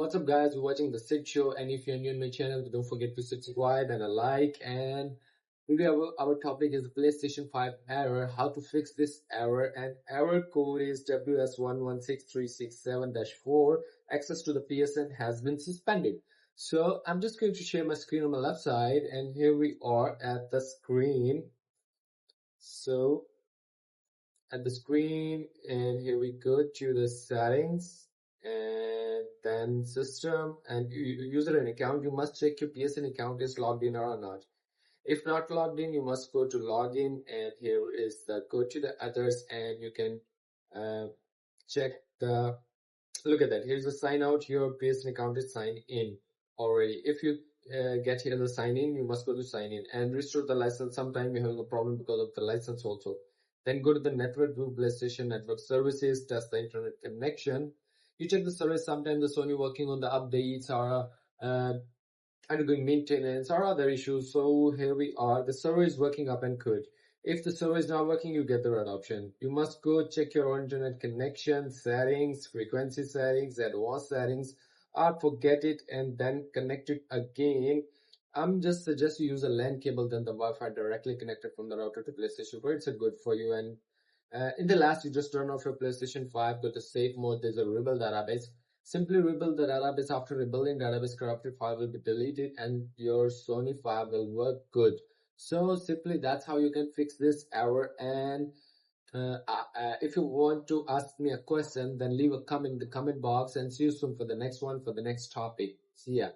What's up guys, you're watching the Sid Show, and if you're new in my channel, don't forget to subscribe and a like. And today our topic is the PlayStation 5 error, how to fix this error, and error code is WS-116367-4. Access to the PSN has been suspended. So I'm just going to share my screen on the left side, and here we are at the screen. So at the screen, and here we go to the settings and then system and user and account. You must check your PSN account is logged in or not. If not logged in, you must go to login, and here is the go to the others, and you can check the look at that. Here's the sign out. Your PSN account is signed in already. If you get here the sign in, you must go to sign in and restore the license. Sometime you're having a problem because of the license also. Then go to the network group, PlayStation network services, test the internet connection. You check the service. Sometimes the Sony working on the updates or undergoing maintenance or other issues. So here we are. The server is working up and good. If the server is not working, you get the right option. You must go check your internet connection settings, frequency settings, advanced settings, or forget it and then connect it again. I'm just suggest you use a LAN cable than the Wi-Fi directly connected from the router to PlayStation 4. It's a good for you. And in the last, you just turn off your PlayStation 5, go to safe mode. There's a rebuild database. Simply rebuild the database. After rebuilding database, corrupted file will be deleted and your Sony 5 will work good. So simply that's how you can fix this error. And if you want to ask me a question, then leave a comment in the comment box, and see you soon for the next one, for the next topic. See ya.